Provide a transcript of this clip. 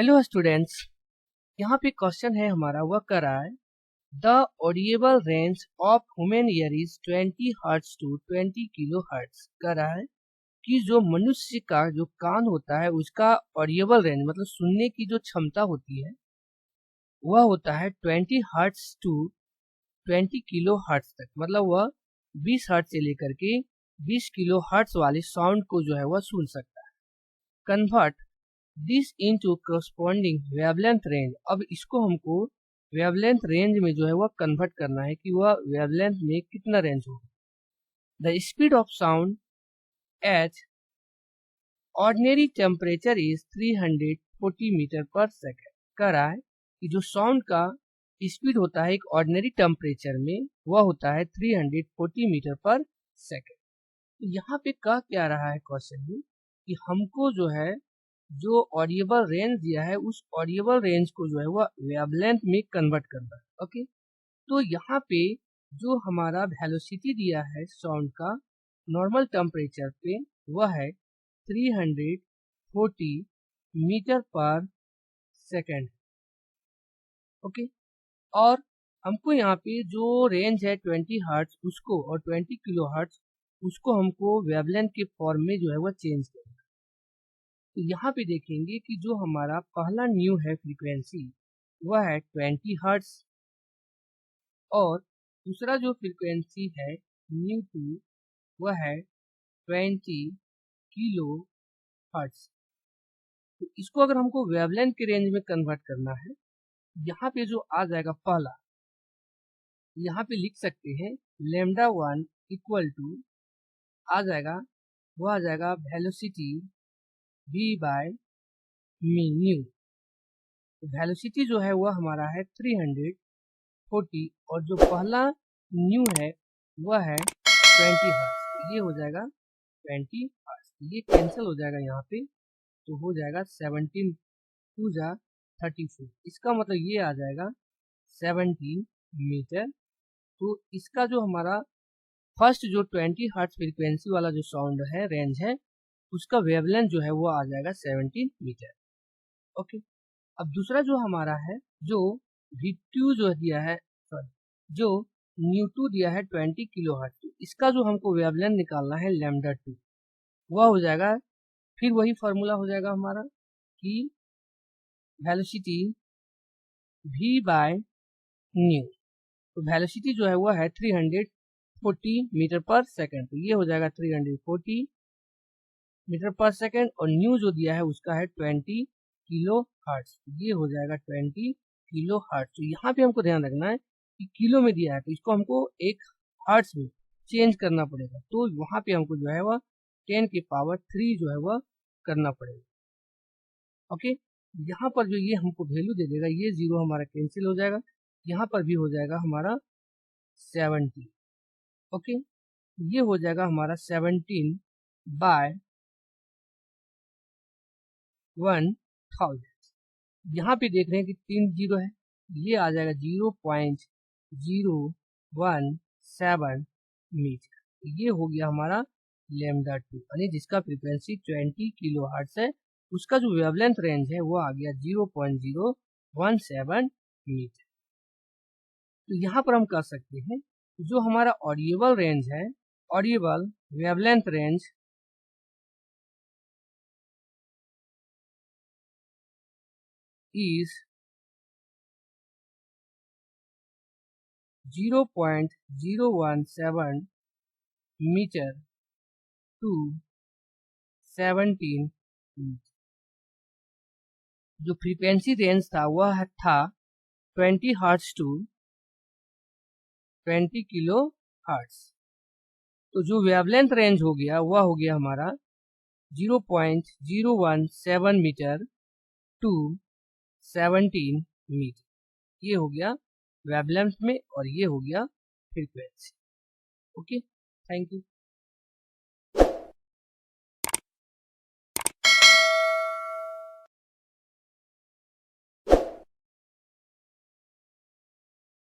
Hello students, यहाँ पे question है हमारा, वह कर रहा है the audible range of human ear is 20 hertz to 20 kilo hertz. कर रहा है कि जो मनुष्य का जो कान होता है उसका ऑडिएबल रेंज मतलब सुनने की जो क्षमता होती है वह होता है 20 हर्ट्ज टू 20 किलो हर्ट्ज तक। मतलब वह 20 हर्ट्ज से लेकर के 20 किलो हर्ट्ज वाले साउंड को जो है वह सुन सकता है। Convert this into corresponding wavelength range. अब इसको हमको वेवलेंथ रेंज में जो है वह कन्वर्ट करना है कि वह वेवलेंथ में कितना रेंज होगा। The speed of sound at ordinary temperature is 340 metre per second. कह रहा है कि जो साउंड का स्पीड होता है एक ऑर्डिनरी टेम्परेचर में वह होता है 340 मीटर पर सेकेंड। तो यहाँ पे कह क्या रहा है क्वेश्चन में कि हमको जो है जो ऑडिएबल रेंज दिया है उस ऑडिएबल रेंज को जो है वह वेवलेंथ में कन्वर्ट करना है। ओके, तो यहाँ पे जो हमारा वेलोसिटी दिया है साउंड का नॉर्मल टेम्परेचर पे वह है 340 मीटर पर सेकेंड। ओके, और हमको यहाँ पे जो रेंज है 20 हर्ट्ज उसको और 20 किलो हर्ट्ज उसको हमको वेवलेंथ के फॉर्म में जो है वह चेंज करना है। तो यहाँ पे देखेंगे कि जो हमारा पहला न्यू है फ्रीक्वेंसी वह है 20 हर्ट्ज और दूसरा जो फ्रीक्वेंसी है न्यू टू वह है 20 किलो हर्ट्ज। तो इसको अगर हमको वेवलेंथ के रेंज में कन्वर्ट करना है, यहाँ पे जो आ जाएगा पहला, यहाँ पे लिख सकते हैं लैम्डा 1 इक्वल टू आ जाएगा, वह आ जाएगा वेलोसिटी v बाय मी न्यू। तो वेलोसिटी जो है वह हमारा है 340 और जो पहला न्यू है वह है 20 हर्ट्ज। ये हो जाएगा 20 हर्ट्ज, ये कैंसिल हो जाएगा यहाँ पे, तो हो जाएगा 17 टू जा 34। इसका मतलब ये आ जाएगा 17 मीटर। तो इसका जो हमारा फर्स्ट जो 20 हर्ट्ज फ्रीक्वेंसी वाला जो साउंड है रेंज है उसका वेवलेंथ जो है वो आ जाएगा 17 मीटर। ओके, अब दूसरा जो हमारा है जो V2 जो दिया है, सॉरी जो न्यू2 दिया है 20 किलो हर्ट्ज, इसका जो हमको वेवलेंथ निकालना है लैम्डा 2, वह हो जाएगा फिर वही फॉर्मूला हो जाएगा हमारा कि वेलोसिटी v बाय न्यू। तो वेलोसिटी जो है वह है 340 मीटर पर सेकेंड, तो ये हो जाएगा 340 मीटर पर सेकेंड और न्यू जो दिया है उसका है 20 किलो हर्ट्ज, ये हो जाएगा 20 किलो हर्ट्ज। तो यहाँ पे हमको ध्यान रखना है कि किलो में दिया है तो इसको हमको एक हर्ट्ज में चेंज करना पड़ेगा, तो वहाँ पे हमको जो है वह 10 की पावर 3 जो है वह करना पड़ेगा। ओके, यहाँ पर जो ये हमको वैल्यू दे देगा ये जीरो हमारा कैंसिल हो जाएगा, यहाँ पर भी हो जाएगा हमारा 70। ओके, ये हो जाएगा हमारा 17 बाय 1000। यहाँ पे देख रहे हैं कि 3 जीरो है, ये आ जाएगा 0.017 मीटर। ये हो गया हमारा लैम्डा 2 यानी जिसका फ्रीक्वेंसी 20 किलो हर्ट्ज है, उसका जो वेवलेंथ रेंज है वो आ गया 0.017 मीटर। तो यहाँ पर हम कर सकते हैं जो हमारा ऑडिएबल रेंज है, audible wavelength range is 0.017 metre to 17 metre. जो फ्रीक्वेंसी रेंज था वह था 20 हर्ट्ज टू 20 किलो हर्ट्ज। तो जो वेवलेंथ रेंज हो गया वह हो गया हमारा 0.017 मीटर टू 17 मीटर। ये हो गया वेवलेंथ में और ये हो गया फ्रीक्वेंसी। Okay, thank you.